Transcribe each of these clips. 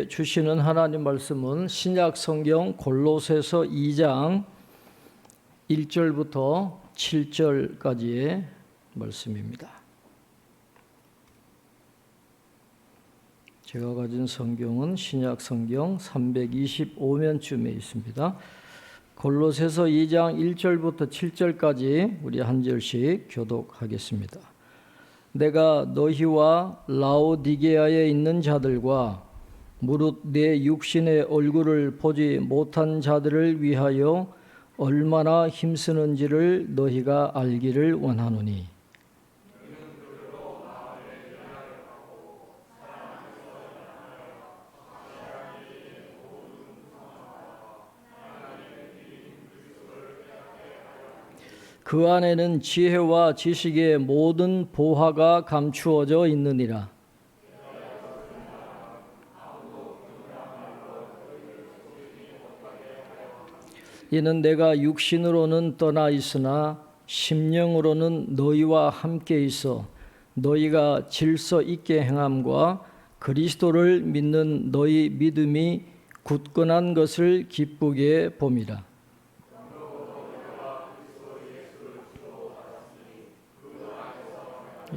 주시는 하나님 말씀은 신약 성경 골로새서 2장 1절부터 7절까지의 말씀입니다. 제가 가진 성경은 신약 성경 325면쯤에 있습니다. 골로새서 2장 1절부터 7절까지 우리 한 절씩 교독하겠습니다. 내가 너희와 라오디게아에 있는 자들과 무릇 내 육신의 얼굴을 보지 못한 자들을 위하여 얼마나 힘쓰는지를 너희가 알기를 원하노니, 그 안에는 지혜와 지식의 모든 보화가 감추어져 있느니라. 이는 내가 육신으로는 떠나 있으나 심령으로는 너희와 함께 있어 너희가 질서 있게 행함과 그리스도를 믿는 너희 믿음이 굳건한 것을 기쁘게 봄이라.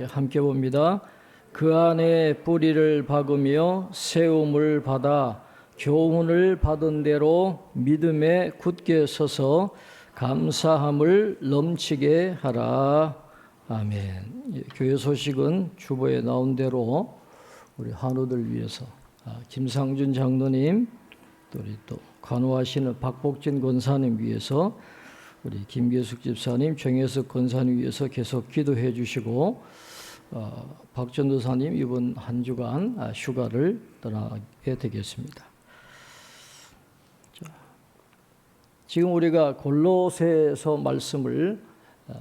함께 봅니다. 그 안에 뿌리를 박으며 세움을 받아 교훈을 받은 대로 믿음에 굳게 서서 감사함을 넘치게 하라. 아멘. 교회 소식은 주보에 나온 대로 우리 한우들 위해서 김상준 장로님, 또 간호하시는 박복진 권사님 위해서, 우리 김계숙 집사님, 정혜석 권사님 위해서 계속 기도해 주시고, 박전도사님 이번 한 주간 휴가를 떠나게 되겠습니다. 지금 우리가 골로새서 말씀을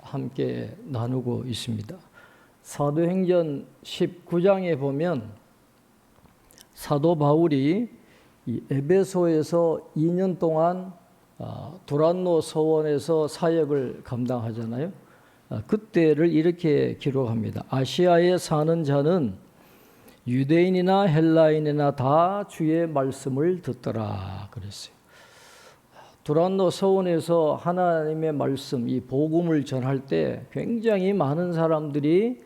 함께 나누고 있습니다. 사도행전 19장에 보면 사도 바울이 이 에베소에서 2년 동안 두란노 서원에서 사역을 감당하잖아요. 그때를 이렇게 기록합니다. 아시아에 사는 자는 유대인이나 헬라인이나 다 주의 말씀을 듣더라 그랬어요. 두란노 서원에서 하나님의 말씀, 이 복음을 전할 때 굉장히 많은 사람들이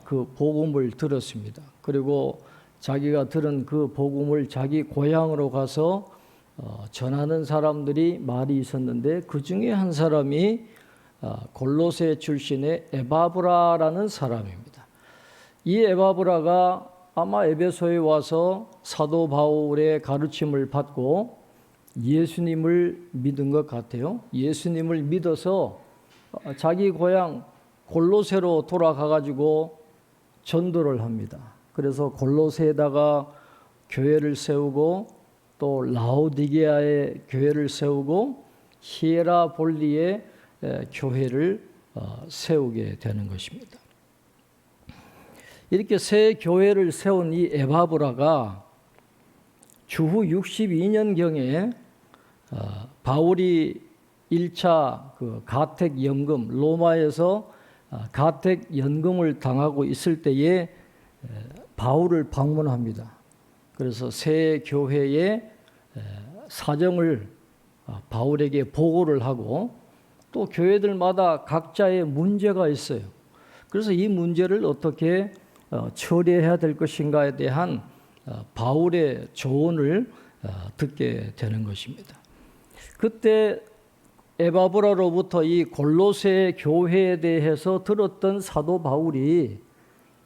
그 복음을 들었습니다. 그리고 자기가 들은 그 복음을 자기 고향으로 가서 전하는 사람들이 많이 있었는데, 그 중에 한 사람이 골로새 출신의 에바브라라는 사람입니다. 이 에바브라가 아마 에베소에 와서 사도 바울의 가르침을 받고 예수님을 믿은 것 같아요. 예수님을 믿어서 자기 고향 골로새로 돌아가가지고 전도를 합니다. 그래서 골로새에다가 교회를 세우고, 또 라오디게아에 교회를 세우고, 히에라볼리에 교회를 세우게 되는 것입니다. 이렇게 새 교회를 세운 이 에바브라가 주후 62년경에 바울이 1차 그 가택연금, 로마에서 가택연금을 당하고 있을 때에 바울을 방문합니다. 그래서 새 교회의 사정을 바울에게 보고를 하고, 또 교회들마다 각자의 문제가 있어요. 그래서 이 문제를 어떻게 처리해야 될 것인가에 대한 바울의 조언을 듣게 되는 것입니다. 그때 에바브라로부터 이 골로새 교회에 대해서 들었던 사도 바울이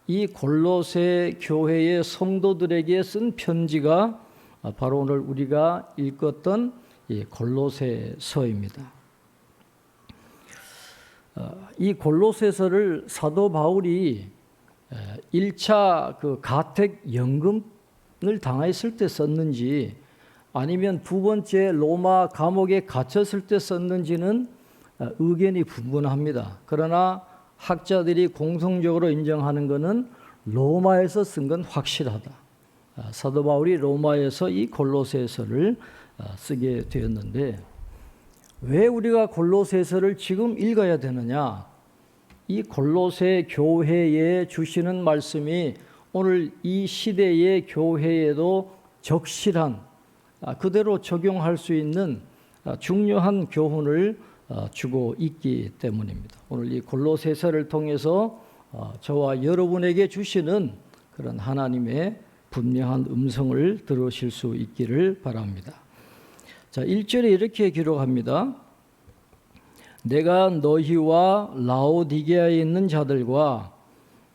이 골로새 교회의 성도들에게 쓴 편지가 바로 오늘 우리가 읽었던 이 골로새서입니다. 이 골로새서를 사도 바울이 1차 그 가택연금을 당했을 때 썼는지, 아니면 두 번째 로마 감옥에 갇혔을 때 썼는지는 의견이 분분합니다. 그러나 학자들이 공통적으로 인정하는 것은 로마에서 쓴 건 확실하다. 사도 바울이 로마에서 이 골로새서를 쓰게 되었는데, 왜 우리가 골로새서를 지금 읽어야 되느냐? 이 골로새 교회에 주시는 말씀이 오늘 이 시대의 교회에도 적실한 그대로 적용할 수 있는 중요한 교훈을 주고 있기 때문입니다. 오늘 이 골로새서를 통해서 저와 여러분에게 주시는 그런 하나님의 분명한 음성을 들으실 수 있기를 바랍니다. 자, 1절에 이렇게 기록합니다. 내가 너희와 라오디게아에 있는 자들과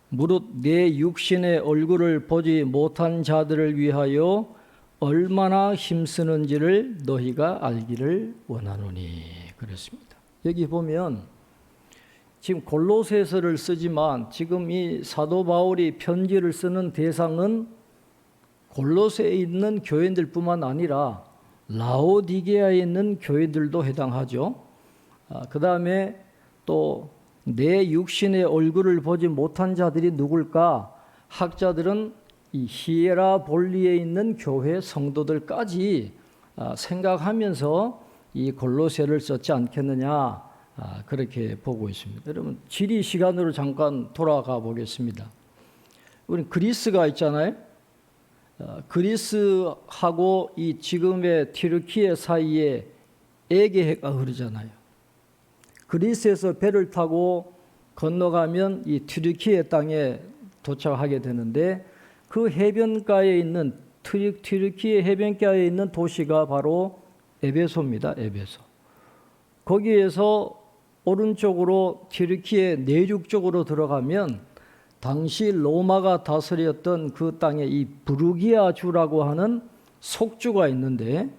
무릇 내 육신의 얼굴을 보지 못한 자들을 위하여 얼마나 힘쓰는지를 너희가 알기를 원하노니 그랬습니다. 여기 보면 지금 골로새서를 쓰지만 지금 이 사도 바울이 편지를 쓰는 대상은 골로새에 있는 교회들뿐만 아니라 라오디게아에 있는 교회들도 해당하죠. 그 다음에 또 내 육신의 얼굴을 보지 못한 자들이 누굴까? 학자들은 이 히에라볼리에 있는 교회 성도들까지 생각하면서 이 골로새를 썼지 않겠느냐 그렇게 보고 있습니다. 여러분 지리 시간으로 잠깐 돌아가 보겠습니다. 우리 그리스가 있잖아요. 그리스하고 이 지금의 튀르키예 사이에 에게해가 흐르잖아요. 그리스에서 배를 타고 건너가면 이 튀르키예 땅에 도착하게 되는데 그 해변가에 있는 튀르키예 해변가에 있는 도시가 바로 에베소입니다. 에베소. 거기에서 오른쪽으로 튀르키예 내륙 쪽으로 들어가면 당시 로마가 다스렸던 그 땅에 이 부르기아 주라고 하는 속주가 있는데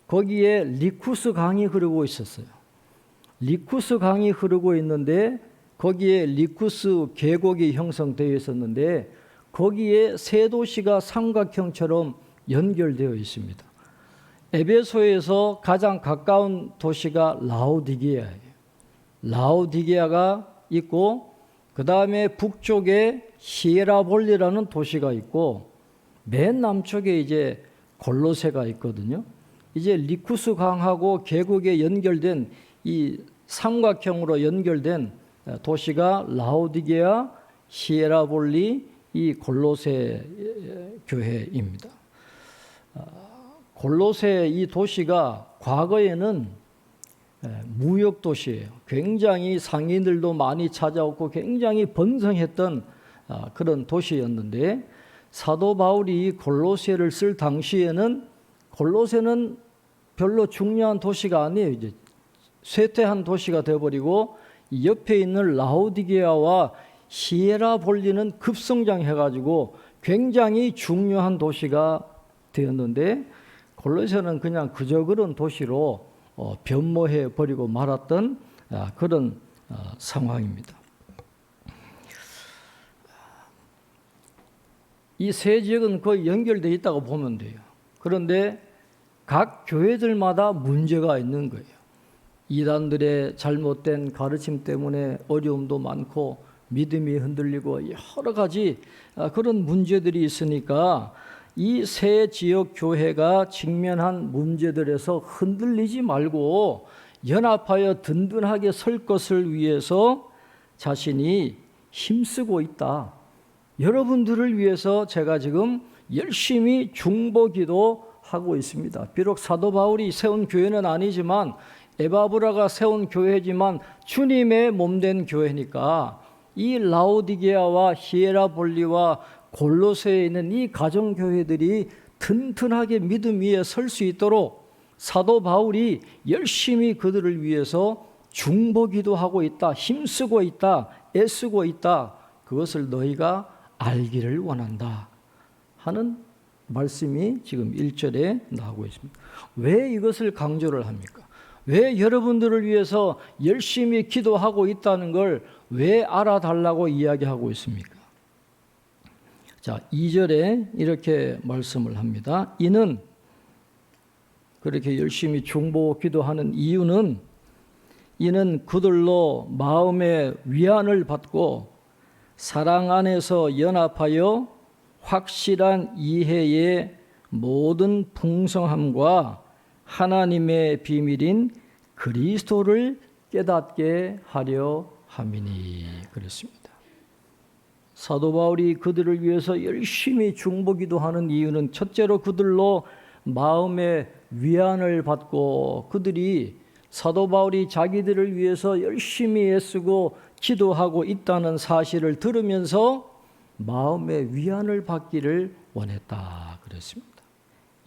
거기에 리쿠스 강이 흐르고 있었어요. 리쿠스 강이 흐르고 있는데 거기에 리쿠스 계곡이 형성되어 있었는데 거기에 세 도시가 삼각형처럼 연결되어 있습니다. 에베소에서 가장 가까운 도시가 라오디게아예요. 라오디게아가 있고 그 다음에 북쪽에 히에라볼리라는 도시가 있고 맨 남쪽에 이제 골로새가 있거든요. 이제 리쿠스 강하고 계곡에 연결된 이 삼각형으로 연결된 도시가 라오디게아, 히에라볼리, 이 골로새 교회입니다. 골로새 이 도시가 과거에는 무역 도시예요. 굉장히 상인들도 많이 찾아오고 굉장히 번성했던 그런 도시였는데 사도 바울이 골로새를 쓸 당시에는 골로새는 별로 중요한 도시가 아니에요. 이제 쇠퇴한 도시가 되어버리고 옆에 있는 라오디게아와 히에라볼리는 급성장해가지고 굉장히 중요한 도시가 되었는데 골로새는 그냥 그저 그런 도시로 변모해 버리고 말았던 그런 상황입니다. 이 세 지역은 거의 연결되어 있다고 보면 돼요. 그런데 각 교회들마다 문제가 있는 거예요. 이단들의 잘못된 가르침 때문에 어려움도 많고 믿음이 흔들리고 여러 가지 그런 문제들이 있으니까 이 세 지역 교회가 직면한 문제들에서 흔들리지 말고 연합하여 든든하게 설 것을 위해서 자신이 힘쓰고 있다. 여러분들을 위해서 제가 지금 열심히 중보기도 하고 있습니다. 비록 사도 바울이 세운 교회는 아니지만 에바브라가 세운 교회지만 주님의 몸된 교회니까 이 라오디게아와 히에라볼리와 골로새에 있는 이 가정교회들이 튼튼하게 믿음 위에 설 수 있도록 사도 바울이 열심히 그들을 위해서 중보기도 하고 있다. 힘쓰고 있다. 애쓰고 있다. 그것을 너희가 알기를 원한다 하는 말씀이 지금 1절에 나오고 있습니다. 왜 이것을 강조를 합니까? 왜 여러분들을 위해서 열심히 기도하고 있다는 걸 왜 알아달라고 이야기하고 있습니까? 자, 2절에 이렇게 말씀을 합니다. 이는 그렇게 열심히 중보 기도하는 이유는 이는 그들로 마음의 위안을 받고 사랑 안에서 연합하여 확실한 이해의 모든 풍성함과 하나님의 비밀인 그리스도를 깨닫게 하려 함이니 그랬습니다. 사도 바울이 그들을 위해서 열심히 중보기도하는 이유는 첫째로 그들로 마음의 위안을 받고 그들이 사도 바울이 자기들을 위해서 열심히 애쓰고 기도하고 있다는 사실을 들으면서 마음의 위안을 받기를 원했다 그랬습니다.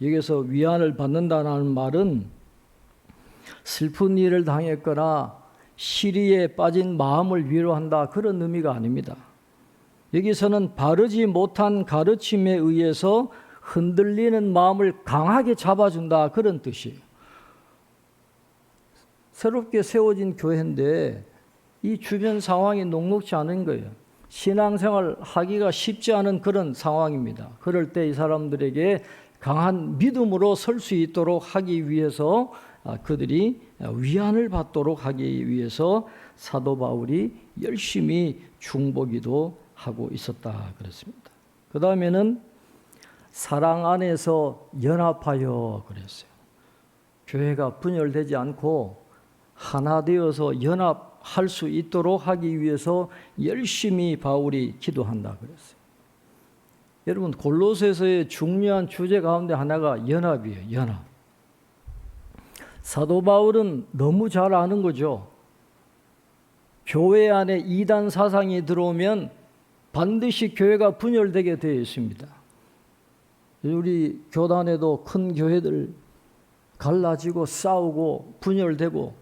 여기서 위안을 받는다는 말은 슬픈 일을 당했거나 시리에 빠진 마음을 위로한다 그런 의미가 아닙니다. 여기서는 바르지 못한 가르침에 의해서 흔들리는 마음을 강하게 잡아준다 그런 뜻이에요. 새롭게 세워진 교회인데 이 주변 상황이 녹록지 않은 거예요. 신앙생활 하기가 쉽지 않은 그런 상황입니다. 그럴 때 이 사람들에게 강한 믿음으로 설 수 있도록 하기 위해서 그들이 위안을 받도록 하기 위해서 사도 바울이 열심히 중보기도 하고 있었다 그랬습니다. 그 다음에는 사랑 안에서 연합하여 그랬어요. 교회가 분열되지 않고 하나 되어서 연합할 수 있도록 하기 위해서 열심히 바울이 기도한다 그랬어요. 여러분 골로새서의 중요한 주제 가운데 하나가 연합이에요. 연합. 사도 바울은 너무 잘 아는 거죠. 교회 안에 이단 사상이 들어오면 반드시 교회가 분열되게 되어 있습니다. 우리 교단에도 큰 교회들 갈라지고 싸우고 분열되고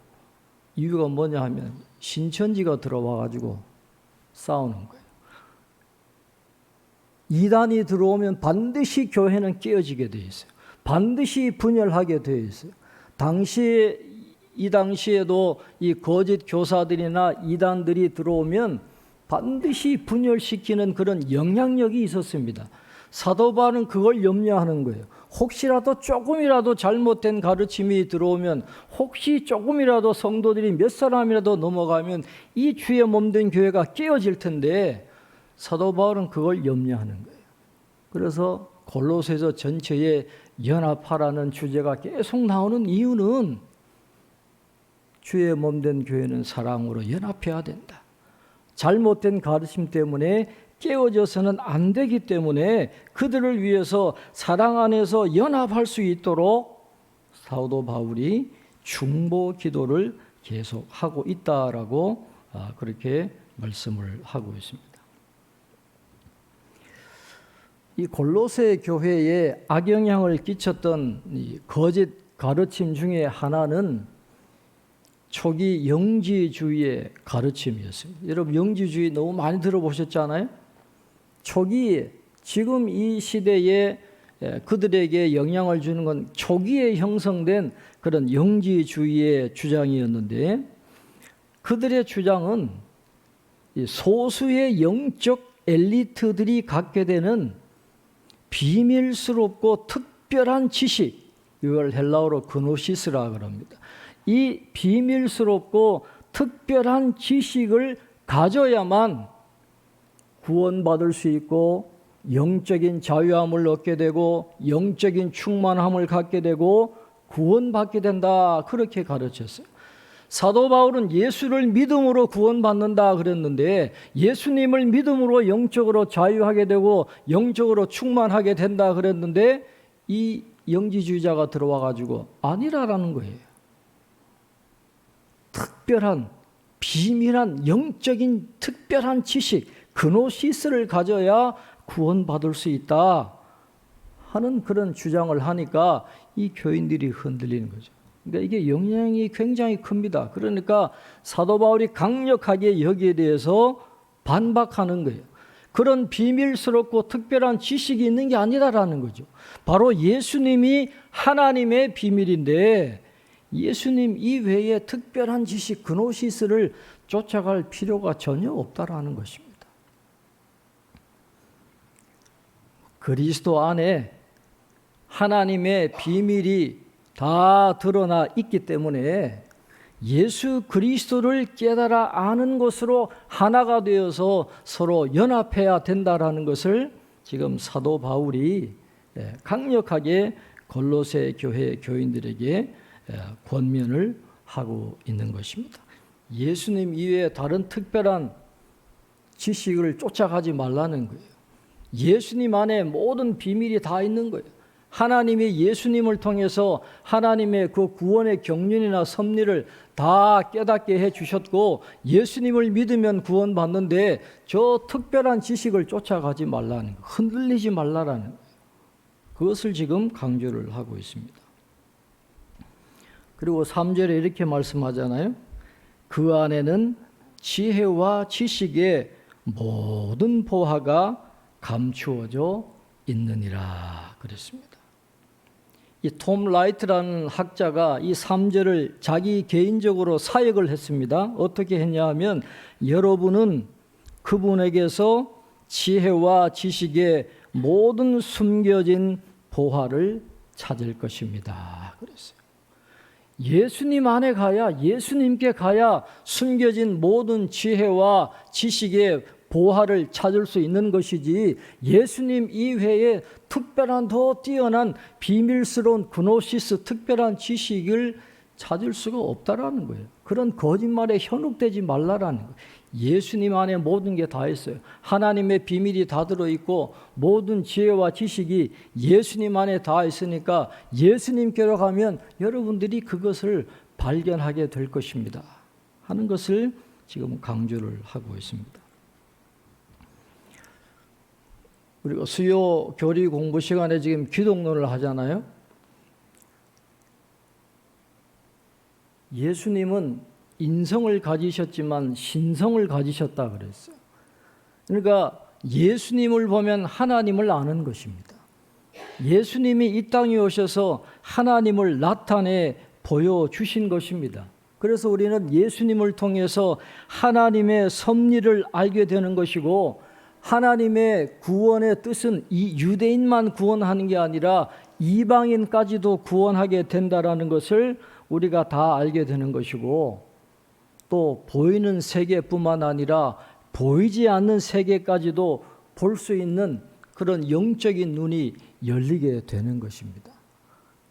이유가 뭐냐 하면 신천지가 들어와 가지고 싸우는 거예요. 이단이 들어오면 반드시 교회는 깨어지게 되어 있어요. 반드시 분열하게 되어 있어요. 이 당시에도 이 거짓 교사들이나 이단들이 들어오면 반드시 분열시키는 그런 영향력이 있었습니다. 사도 바울은 그걸 염려하는 거예요. 혹시라도 조금이라도 잘못된 가르침이 들어오면 혹시 조금이라도 성도들이 몇 사람이라도 넘어가면 이 주의 몸된 교회가 깨어질 텐데 사도 바울은 그걸 염려하는 거예요. 그래서 골로새서 전체에 연합하라는 주제가 계속 나오는 이유는 주의 몸된 교회는 사랑으로 연합해야 된다. 잘못된 가르침 때문에 깨어져서는 안 되기 때문에 그들을 위해서 사랑 안에서 연합할 수 있도록 사도 바울이 중보 기도를 계속하고 있다라고 그렇게 말씀을 하고 있습니다. 이 골로새 교회에 악영향을 끼쳤던 이 거짓 가르침 중에 하나는 초기 영지주의의 가르침이었습니다. 여러분 영지주의 너무 많이 들어보셨잖아요. 초기 지금 이 시대에 그들에게 영향을 주는 건 초기에 형성된 그런 영지주의의 주장이었는데 그들의 주장은 소수의 영적 엘리트들이 갖게 되는 비밀스럽고 특별한 지식, 이걸 헬라어로 그노시스라 그럽니다. 이 비밀스럽고 특별한 지식을 가져야만 구원받을 수 있고 영적인 자유함을 얻게 되고 영적인 충만함을 갖게 되고 구원받게 된다 그렇게 가르쳤어요. 사도 바울은 예수를 믿음으로 구원받는다 그랬는데 예수님을 믿음으로 영적으로 자유하게 되고 영적으로 충만하게 된다 그랬는데 이 영지주의자가 들어와 가지고 아니라라는 거예요. 특별한 비밀한 영적인 특별한 지식 그노시스를 가져야 구원받을 수 있다 하는 그런 주장을 하니까 이 교인들이 흔들리는 거죠. 그러니까 이게 영향이 굉장히 큽니다. 그러니까 사도 바울이 강력하게 여기에 대해서 반박하는 거예요. 그런 비밀스럽고 특별한 지식이 있는 게 아니라라는 거죠. 바로 예수님이 하나님의 비밀인데 예수님 이외에 특별한 지식 그노시스를 쫓아갈 필요가 전혀 없다라는 것입니다. 그리스도 안에 하나님의 비밀이 다 드러나 있기 때문에 예수 그리스도를 깨달아 아는 것으로 하나가 되어서 서로 연합해야 된다라는 것을 지금 사도 바울이 강력하게 골로새 교회 교인들에게 권면을 하고 있는 것입니다. 예수님 이외에 다른 특별한 지식을 쫓아가지 말라는 거예요. 예수님 안에 모든 비밀이 다 있는 거예요. 하나님이 예수님을 통해서 하나님의 그 구원의 경륜이나 섭리를 다 깨닫게 해주셨고, 예수님을 믿으면 구원받는데 저 특별한 지식을 쫓아가지 말라는 거예요. 흔들리지 말라라는 거예요. 그것을 지금 강조를 하고 있습니다. 그리고 3절에 이렇게 말씀하잖아요. 그 안에는 지혜와 지식의 모든 보화가 감추어져 있느니라 그랬습니다. 이 톰 라이트라는 학자가 이 3절을 자기 개인적으로 사역을 했습니다. 어떻게 했냐 하면, 여러분은 그분에게서 지혜와 지식의 모든 숨겨진 보화를 찾을 것입니다 그랬어요. 예수님 안에 가야, 예수님께 가야 숨겨진 모든 지혜와 지식의 보화를 찾을 수 있는 것이지, 예수님 이외에 특별한 더 뛰어난 비밀스러운 그노시스, 특별한 지식을 찾을 수가 없다라는 거예요. 그런 거짓말에 현혹되지 말라라는 거예요. 예수님 안에 모든 게 다 있어요. 하나님의 비밀이 다 들어있고 모든 지혜와 지식이 예수님 안에 다 있으니까 예수님께로 가면 여러분들이 그것을 발견하게 될 것입니다 하는 것을 지금 강조를 하고 있습니다. 그리고 수요 교리 공부 시간에 지금 기독론을 하잖아요. 예수님은 인성을 가지셨지만 신성을 가지셨다 그랬어요. 그러니까 예수님을 보면 하나님을 아는 것입니다. 예수님이 이 땅에 오셔서 하나님을 나타내 보여주신 것입니다. 그래서 우리는 예수님을 통해서 하나님의 섭리를 알게 되는 것이고, 하나님의 구원의 뜻은 이 유대인만 구원하는 게 아니라 이방인까지도 구원하게 된다라는 것을 우리가 다 알게 되는 것이고, 또 보이는 세계뿐만 아니라 보이지 않는 세계까지도 볼 수 있는 그런 영적인 눈이 열리게 되는 것입니다.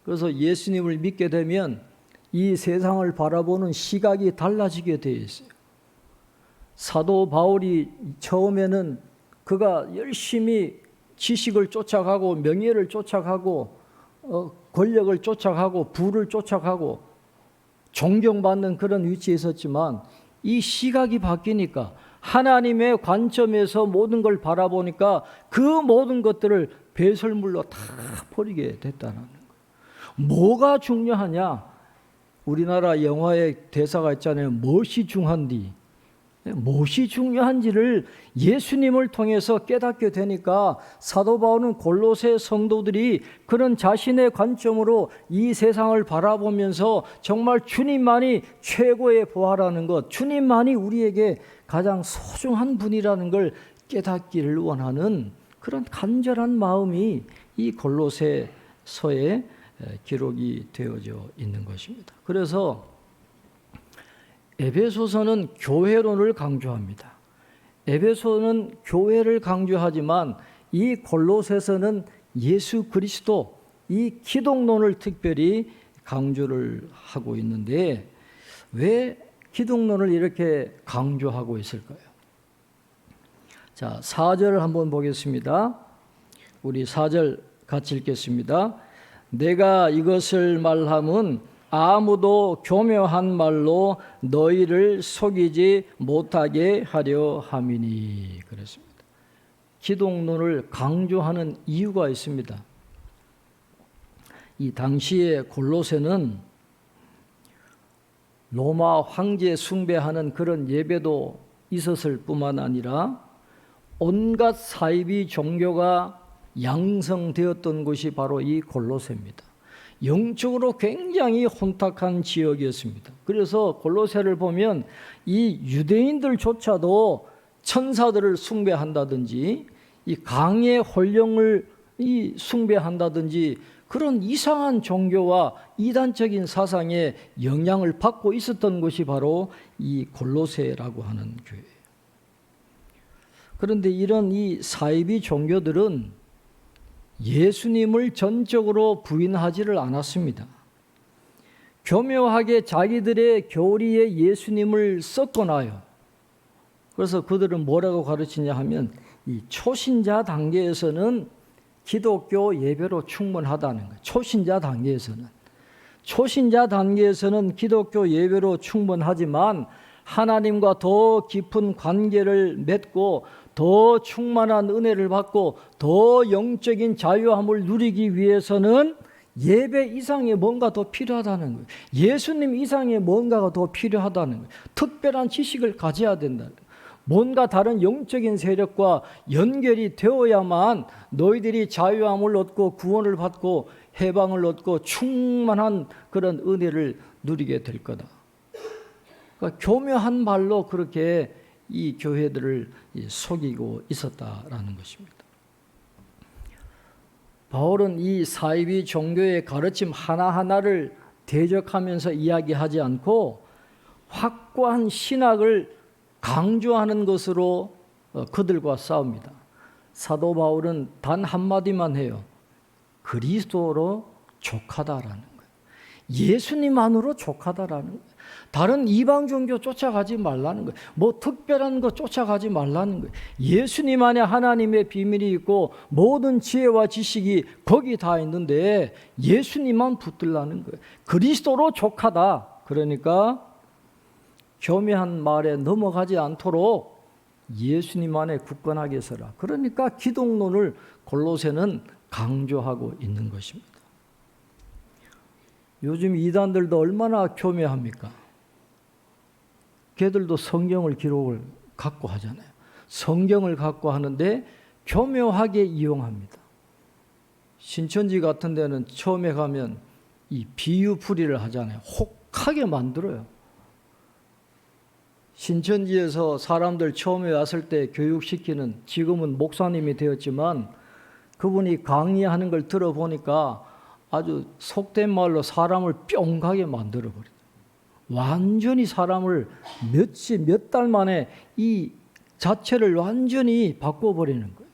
그래서 예수님을 믿게 되면 이 세상을 바라보는 시각이 달라지게 되어 있어요. 사도 바울이 처음에는 그가 열심히 지식을 쫓아가고 명예를 쫓아가고 권력을 쫓아가고 부를 쫓아가고 존경받는 그런 위치에 있었지만, 이 시각이 바뀌니까 하나님의 관점에서 모든 걸 바라보니까 그 모든 것들을 배설물로 다 버리게 됐다는 거예요. 뭐가 중요하냐? 우리나라 영화의 대사가 있잖아요. 무엇이 중한디? 무엇이 중요한지를 예수님을 통해서 깨닫게 되니까 사도 바울은 골로새 성도들이 그런 자신의 관점으로 이 세상을 바라보면서 정말 주님만이 최고의 보화라는 것, 주님만이 우리에게 가장 소중한 분이라는 걸 깨닫기를 원하는 그런 간절한 마음이 이 골로새서에 기록이 되어져 있는 것입니다. 그래서 에베소서는 교회론을 강조합니다. 에베소는 교회를 강조하지만 이 골로새서는 예수 그리스도, 이 기독론을 특별히 강조를 하고 있는데, 왜 기독론을 이렇게 강조하고 있을까요? 자, 4절을 한번 보겠습니다. 우리 4절 같이 읽겠습니다. 내가 이것을 말함은 아무도 교묘한 말로 너희를 속이지 못하게 하려 함이니 그랬습니다. 기독론을 강조하는 이유가 있습니다. 이 당시에 골로새는 로마 황제 숭배하는 그런 예배도 있었을 뿐만 아니라 온갖 사이비 종교가 양성되었던 곳이 바로 이 골로새입니다. 영적으로 굉장히 혼탁한 지역이었습니다. 그래서 골로새를 보면 이 유대인들조차도 천사들을 숭배한다든지 이 강의 혼령을 숭배한다든지 그런 이상한 종교와 이단적인 사상에 영향을 받고 있었던 것이 바로 이 골로새라고 하는 교회예요. 그런데 이런 이 사이비 종교들은 예수님을 전적으로 부인하지를 않았습니다. 교묘하게 자기들의 교리에 예수님을 섞어놔요. 그래서 그들은 뭐라고 가르치냐 하면 이 초신자 단계에서는 기독교 예배로 충분하다는 거예요. 초신자 단계에서는 기독교 예배로 충분하지만 하나님과 더 깊은 관계를 맺고 더 충만한 은혜를 받고 더 영적인 자유함을 누리기 위해서는 예배 이상의 뭔가 더 필요하다는 거예요. 예수님 이상의 뭔가가 더 필요하다는 거예요. 특별한 지식을 가져야 된다는 거예요. 뭔가 다른 영적인 세력과 연결이 되어야만 너희들이 자유함을 얻고 구원을 받고 해방을 얻고 충만한 그런 은혜를 누리게 될 거다. 그러니까 교묘한 말로 그렇게 이 교회들을 속이고 있었다라는 것입니다. 바울은 이 사이비 종교의 가르침 하나하나를 대적하면서 이야기하지 않고 확고한 신학을 강조하는 것으로 그들과 싸웁니다. 사도 바울은 단 한마디만 해요. 그리스도로 족하다라는 거예요. 예수님만으로 족하다라는 거예요. 다른 이방 종교 쫓아가지 말라는 거예요. 뭐 특별한 거 쫓아가지 말라는 거예요. 예수님 안에 하나님의 비밀이 있고 모든 지혜와 지식이 거기 다 있는데 예수님만 붙들라는 거예요. 그리스도로 족하다. 그러니까 교묘한 말에 넘어가지 않도록 예수님 안에 굳건하게 서라. 그러니까 기독론을 골로새는 강조하고 있는 것입니다. 요즘 이단들도 얼마나 교묘합니까? 걔들도 성경을 기록을 갖고 하잖아요. 성경을 갖고 하는데 교묘하게 이용합니다. 신천지 같은 데는 처음에 가면 이 비유풀이를 하잖아요. 혹하게 만들어요. 신천지에서 사람들 처음에 왔을 때 교육시키는, 지금은 목사님이 되었지만 그분이 강의하는 걸 들어보니까 아주 속된 말로 사람을 뿅 가게 만들어버려요. 완전히 사람을 몇 달 만에 이 자체를 완전히 바꿔버리는 거예요.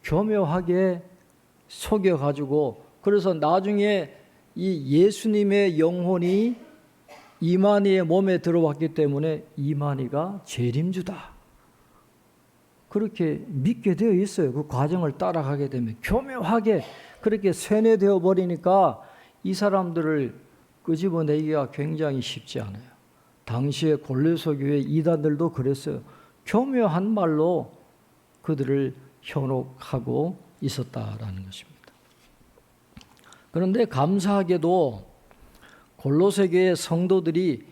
교묘하게 속여가지고, 그래서 나중에 이 예수님의 영혼이 이만희의 몸에 들어왔기 때문에 이만희가 재림주다. 그렇게 믿게 되어 있어요. 그 과정을 따라가게 되면 교묘하게 그렇게 세뇌되어 버리니까 이 사람들을 끄집어내기가 굉장히 쉽지 않아요. 당시에 골로새 교회 이단들도 그랬어요. 교묘한 말로 그들을 현혹하고 있었다라는 것입니다. 그런데 감사하게도 골로새 교회 성도들이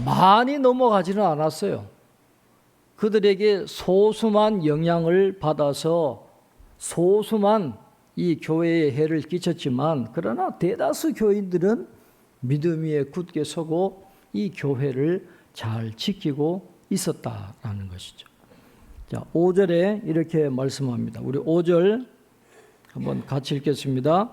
많이 넘어가지는 않았어요. 그들에게 소수만 영향을 받아서 소수만 이 교회에 해를 끼쳤지만, 그러나 대다수 교인들은 믿음 위에 굳게 서고 이 교회를 잘 지키고 있었다라는 것이죠. 자, 5절에 이렇게 말씀합니다. 우리 5절 한번 같이 읽겠습니다.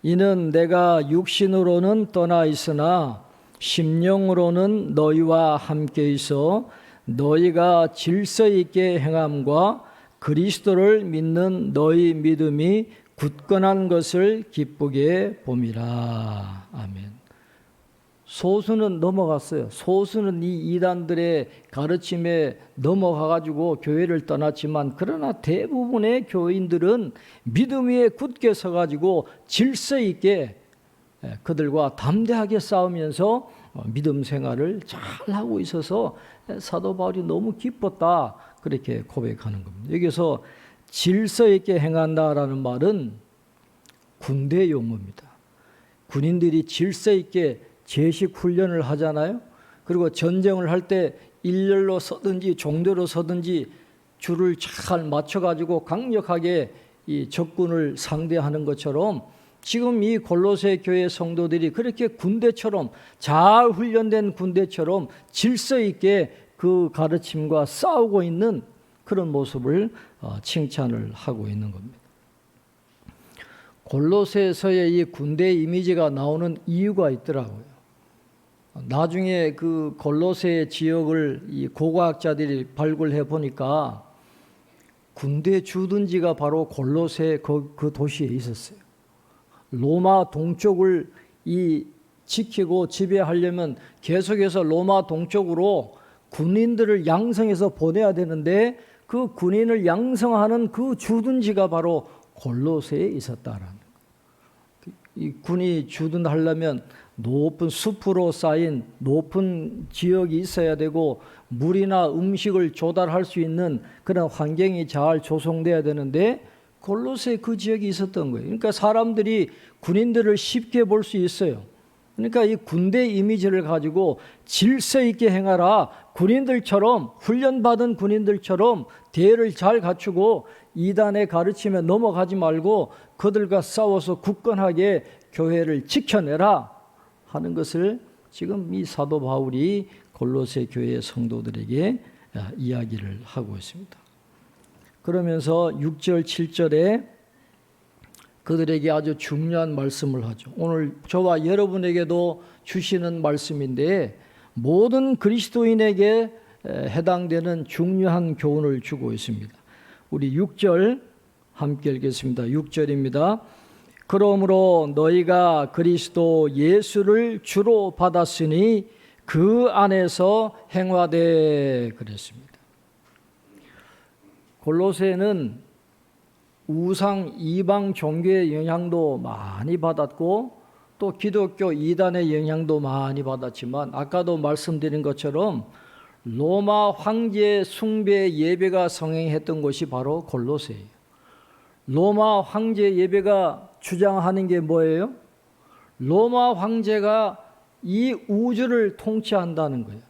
이는 내가 육신으로는 떠나 있으나 심령으로는 너희와 함께 있어 너희가 질서 있게 행함과 그리스도를 믿는 너희 믿음이 굳건한 것을 기쁘게 봄이라. 아멘. 소수는 넘어갔어요. 소수는 이 이단들의 가르침에 넘어가가지고 교회를 떠났지만, 그러나 대부분의 교인들은 믿음 위에 굳게 서가지고 질서 있게 그들과 담대하게 싸우면서 믿음 생활을 잘 하고 있어서 사도 바울이 너무 기뻤다, 그렇게 고백하는 겁니다. 여기서 질서 있게 행한다라는 말은 군대 용어입니다. 군인들이 질서 있게 제식 훈련을 하잖아요. 그리고 전쟁을 할 때 일렬로 서든지 종대로 서든지 줄을 잘 맞춰가지고 강력하게 이 적군을 상대하는 것처럼, 지금 이 골로새 교회 성도들이 그렇게 군대처럼, 잘 훈련된 군대처럼 질서 있게 그 가르침과 싸우고 있는 그런 모습을 칭찬을 하고 있는 겁니다. 골로새서의 이 군대 이미지가 나오는 이유가 있더라고요. 나중에 그 골로새 지역을 이 고고학자들이 발굴해 보니까 군대 주둔지가 바로 골로새 그 도시에 있었어요. 로마 동쪽을 이 지키고 지배하려면 계속해서 로마 동쪽으로 군인들을 양성해서 보내야 되는데 그 군인을 양성하는 그 주둔지가 바로 골로새에 있었다라는 거예요. 이 군이 주둔하려면 높은 숲으로 쌓인 높은 지역이 있어야 되고 물이나 음식을 조달할 수 있는 그런 환경이 잘 조성돼야 되는데 골로새 그 지역이 있었던 거예요. 그러니까 사람들이 군인들을 쉽게 볼 수 있어요. 그러니까 이 군대 이미지를 가지고 질서 있게 행하라. 군인들처럼 훈련받은 군인들처럼 대를 잘 갖추고 이단의 가르침에 넘어가지 말고 그들과 싸워서 굳건하게 교회를 지켜내라 하는 것을 지금 이 사도 바울이 골로새 교회의 성도들에게 이야기를 하고 있습니다. 그러면서 6절, 7절에 그들에게 아주 중요한 말씀을 하죠. 오늘 저와 여러분에게도 주시는 말씀인데 모든 그리스도인에게 해당되는 중요한 교훈을 주고 있습니다. 우리 6절 함께 읽겠습니다. 6절입니다. 그러므로 너희가 그리스도 예수를 주로 받았으니 그 안에서 행하되 그랬습니다. 골로새는 우상 이방 종교의 영향도 많이 받았고 또 기독교 이단의 영향도 많이 받았지만 아까도 말씀드린 것처럼 로마 황제 숭배 예배가 성행했던 곳이 바로 골로새예요. 로마 황제 예배가 주장하는 게 뭐예요? 로마 황제가 이 우주를 통치한다는 거예요.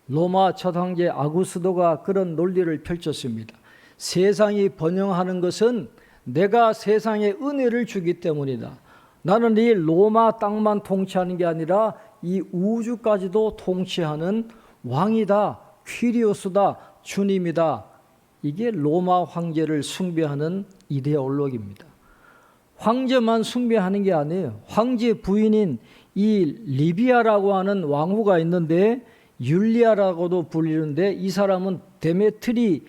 로마 첫 황제 아구스도가 그런 논리를 펼쳤습니다. 세상이 번영하는 것은 내가 세상에 은혜를 주기 때문이다. 나는 이 로마 땅만 통치하는 게 아니라 이 우주까지도 통치하는 왕이다, 퀴리오스다, 주님이다. 이게 로마 황제를 숭배하는 이데올로기입니다. 황제만 숭배하는 게 아니에요. 황제 부인인 이 리비아라고 하는 왕후가 있는데 율리아라고도 불리는데 이 사람은 데메테르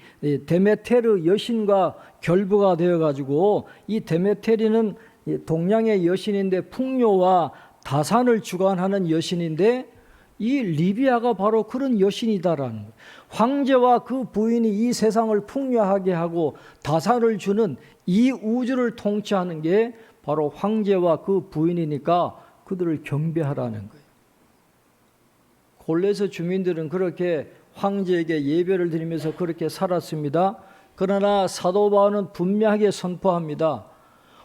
여신과 결부가 되어가지고 이 데메테르는 동양의 여신인데 풍요와 다산을 주관하는 여신인데 이 리비아가 바로 그런 여신이다라는 거예요. 황제와 그 부인이 이 세상을 풍요하게 하고 다산을 주는 이 우주를 통치하는 게 바로 황제와 그 부인이니까 그들을 경배하라는 거예요. 골로새 주민들은 그렇게 황제에게 예배를 드리면서 그렇게 살았습니다. 그러나 사도 바울은 분명하게 선포합니다.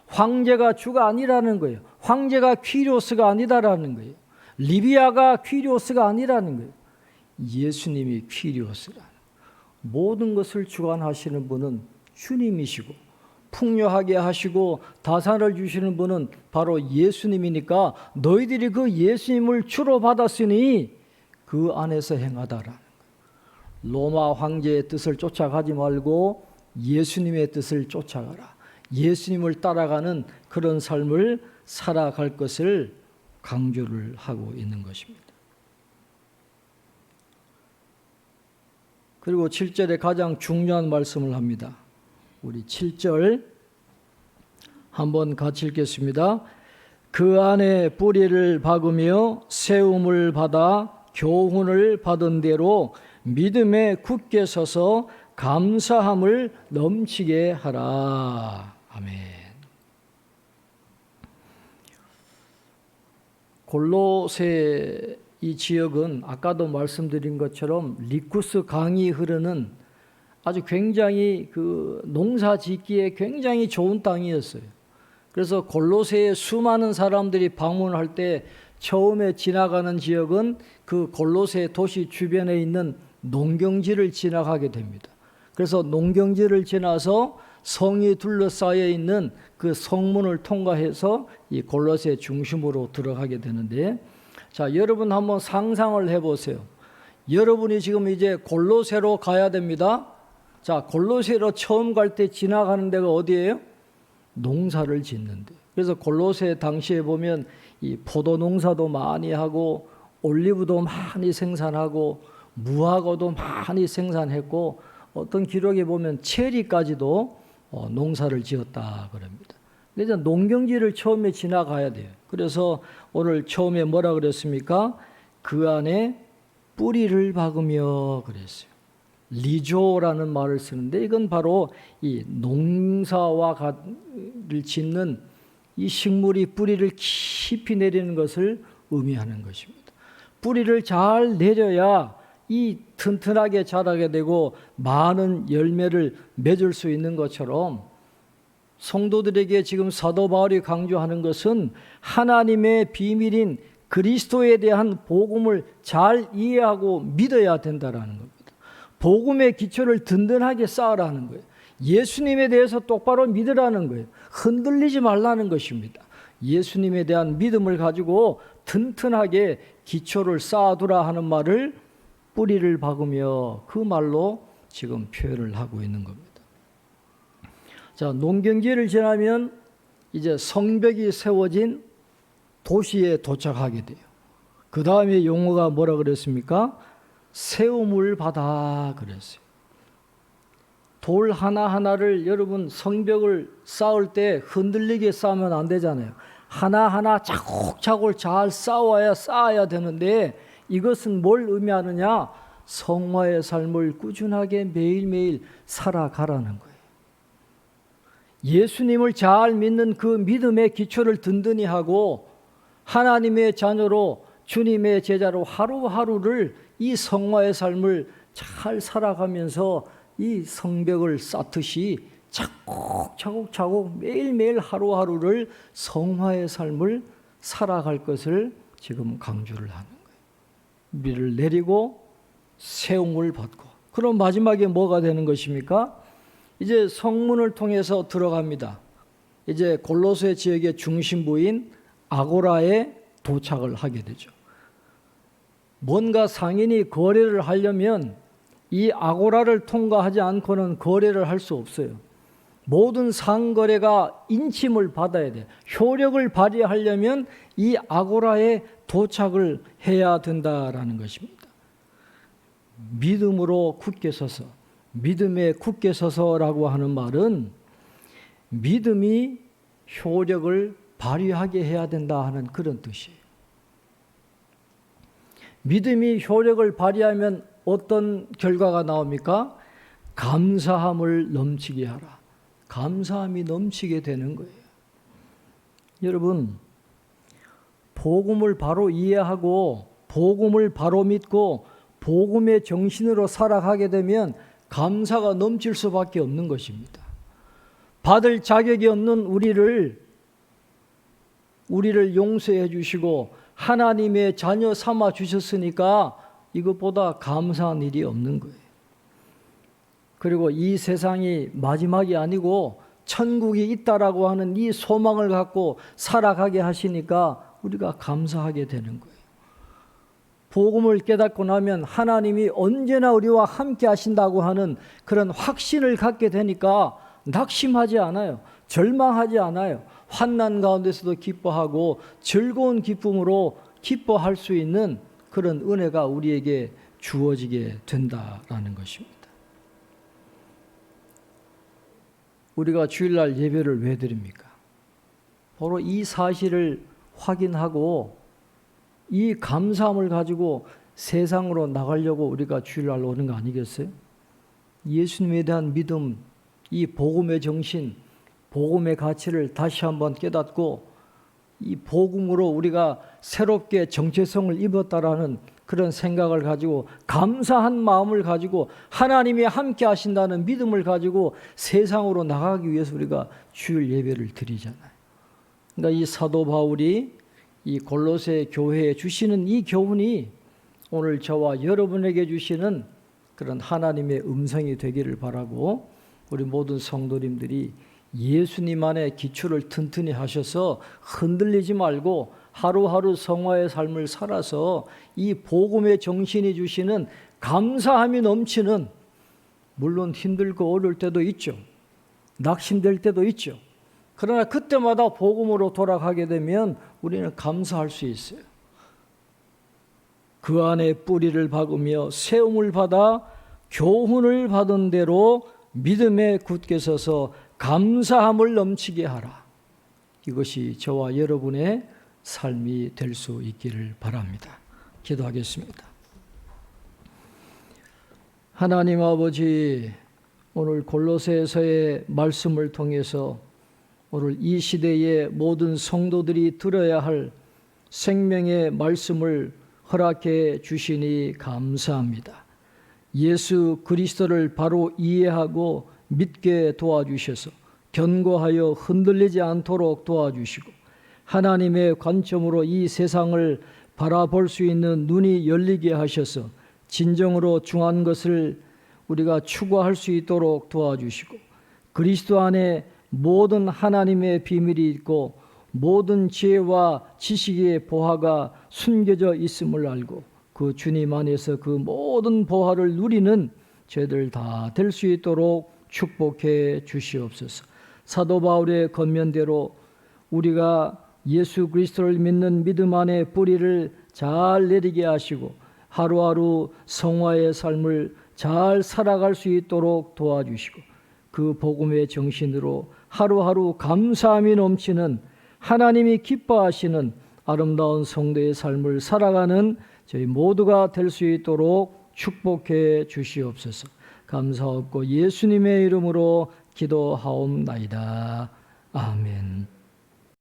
황제가 주가 아니라는 거예요. 황제가 퀴리오스가 아니다라는 거예요. 리비아가 퀴리오스가 아니라는 거예요. 예수님이 퀴리오스라는 거예요. 모든 것을 주관하시는 분은 주님이시고 풍요하게 하시고 다산을 주시는 분은 바로 예수님이니까 너희들이 그 예수님을 주로 받았으니 그 안에서 행하다라는 거예요. 로마 황제의 뜻을 쫓아가지 말고 예수님의 뜻을 쫓아가라. 예수님을 따라가는 그런 삶을 살아갈 것을 강조를 하고 있는 것입니다. 그리고 7절에 가장 중요한 말씀을 합니다. 우리 7절 한번 같이 읽겠습니다. 그 안에 뿌리를 박으며 세움을 받아 교훈을 받은 대로 믿음에 굳게 서서 감사함을 넘치게 하라. 아멘. 골로새 이 지역은 아까도 말씀드린 것처럼 리쿠스 강이 흐르는 아주 굉장히 그 농사 짓기에 굉장히 좋은 땅이었어요. 그래서 골로새에 수많은 사람들이 방문할 때 처음에 지나가는 지역은 그 골로새 도시 주변에 있는 농경지를 지나가게 됩니다. 그래서 농경지를 지나서 성이 둘러싸여 있는 그 성문을 통과해서 이 골로새 중심으로 들어가게 되는데, 자, 여러분 한번 상상을 해보세요. 여러분이 지금 이제 골로새로 가야 됩니다. 자, 골로새로 처음 갈 때 지나가는 데가 어디예요? 농사를 짓는데. 그래서 골로새 당시에 보면 이 포도 농사도 많이 하고 올리브도 많이 생산하고 무화과도 많이 생산했고 어떤 기록에 보면 체리까지도 농사를 지었다 그럽니다. 그래서 농경지를 처음에 지나가야 돼요. 그래서 오늘 처음에 뭐라 그랬습니까? 그 안에 뿌리를 박으며 그랬어요. 리조라는 말을 쓰는데 이건 바로 이 농사를 짓는 이 식물이 뿌리를 깊이 내리는 것을 의미하는 것입니다. 뿌리를 잘 내려야 이 튼튼하게 자라게 되고 많은 열매를 맺을 수 있는 것처럼 성도들에게 지금 사도 바울이 강조하는 것은 하나님의 비밀인 그리스도에 대한 복음을 잘 이해하고 믿어야 된다라는 겁니다. 복음의 기초를 든든하게 쌓으라는 거예요. 예수님에 대해서 똑바로 믿으라는 거예요. 흔들리지 말라는 것입니다. 예수님에 대한 믿음을 가지고 튼튼하게 기초를 쌓아두라 하는 말을 뿌리를 박으며 그 말로 지금 표현을 하고 있는 겁니다. 자, 농경기를 지나면 이제 성벽이 세워진 도시에 도착하게 돼요. 그 다음에 용어가 뭐라 그랬습니까? 세움을 받아 그랬어요. 돌 하나하나를 여러분 성벽을 쌓을 때 흔들리게 쌓으면 안 되잖아요. 하나하나 차곡차곡 잘 쌓아야 되는데 이것은 뭘 의미하느냐? 성화의 삶을 꾸준하게 매일매일 살아가라는 거예요. 예수님을 잘 믿는 그 믿음의 기초를 든든히 하고 하나님의 자녀로 주님의 제자로 하루하루를 이 성화의 삶을 잘 살아가면서 이 성벽을 쌓듯이 차곡차곡 매일매일 하루하루를 성화의 삶을 살아갈 것을 지금 강조를 하는 거예요. 비를 내리고 세움을 받고 그럼 마지막에 뭐가 되는 것입니까? 이제 성문을 통해서 들어갑니다. 이제 골로새 지역의 중심부인 아고라에 도착을 하게 되죠. 뭔가 상인이 거래를 하려면 이 아고라를 통과하지 않고는 거래를 할 수 없어요. 모든 상거래가 인침을 받아야 돼요. 효력을 발휘하려면 이 아고라에 도착을 해야 된다라는 것입니다. 믿음으로 굳게 서서, 믿음에 굳게 서서라고 하는 말은 믿음이 효력을 발휘하게 해야 된다 하는 그런 뜻이에요. 믿음이 효력을 발휘하면 어떤 결과가 나옵니까? 감사함을 넘치게 하라. 감사함이 넘치게 되는 거예요. 여러분, 복음을 바로 이해하고 복음을 바로 믿고 복음의 정신으로 살아가게 되면 감사가 넘칠 수밖에 없는 것입니다. 받을 자격이 없는 우리를 용서해 주시고 하나님의 자녀 삼아 주셨으니까 이것보다 감사한 일이 없는 거예요. 그리고 이 세상이 마지막이 아니고 천국이 있다라고 하는 이 소망을 갖고 살아가게 하시니까 우리가 감사하게 되는 거예요. 복음을 깨닫고 나면 하나님이 언제나 우리와 함께 하신다고 하는 그런 확신을 갖게 되니까 낙심하지 않아요. 절망하지 않아요. 환난 가운데서도 기뻐하고 즐거운 기쁨으로 기뻐할 수 있는 그런 은혜가 우리에게 주어지게 된다라는 것입니다. 우리가 주일날 예배를 왜 드립니까? 바로 이 사실을 확인하고 이 감사함을 가지고 세상으로 나가려고 우리가 주일날 오는 거 아니겠어요? 예수님에 대한 믿음, 이 복음의 정신, 복음의 가치를 다시 한번 깨닫고 이 복음으로 우리가 새롭게 정체성을 입었다라는 그런 생각을 가지고 감사한 마음을 가지고 하나님이 함께 하신다는 믿음을 가지고 세상으로 나가기 위해서 우리가 주일 예배를 드리잖아요. 그러니까 이 사도 바울이 이 골로새 교회에 주시는 이 교훈이 오늘 저와 여러분에게 주시는 그런 하나님의 음성이 되기를 바라고 우리 모든 성도님들이 예수님 안에 기초를 튼튼히 하셔서 흔들리지 말고 하루하루 성화의 삶을 살아서 이 복음의 정신이 주시는 감사함이 넘치는, 물론 힘들고 어려울 때도 있죠. 낙심될 때도 있죠. 그러나 그때마다 복음으로 돌아가게 되면 우리는 감사할 수 있어요. 그 안에 뿌리를 박으며 세움을 받아 교훈을 받은 대로 믿음에 굳게 서서 감사함을 넘치게 하라. 이것이 저와 여러분의 삶이 될 수 있기를 바랍니다. 기도하겠습니다. 하나님 아버지, 오늘 골로새서의 말씀을 통해서 오늘 이 시대의 모든 성도들이 들어야 할 생명의 말씀을 허락해 주시니 감사합니다. 예수 그리스도를 바로 이해하고 믿게 도와주셔서 견고하여 흔들리지 않도록 도와주시고 하나님의 관점으로 이 세상을 바라볼 수 있는 눈이 열리게 하셔서 진정으로 중요한 것을 우리가 추구할 수 있도록 도와주시고 그리스도 안에 모든 하나님의 비밀이 있고 모든 지혜와 지식의 보화가 숨겨져 있음을 알고 그 주님 안에서 그 모든 보화를 누리는 저희들 다 될 수 있도록 축복해 주시옵소서. 사도 바울의 권면대로 우리가 예수 그리스도를 믿는 믿음 안에 뿌리를 잘 내리게 하시고 하루하루 성화의 삶을 잘 살아갈 수 있도록 도와주시고 그 복음의 정신으로 하루하루 감사함이 넘치는 하나님이 기뻐하시는 아름다운 성도의 삶을 살아가는 저희 모두가 될 수 있도록 축복해 주시옵소서. 감사하고 예수님의 이름으로 기도하옵나이다. 아멘.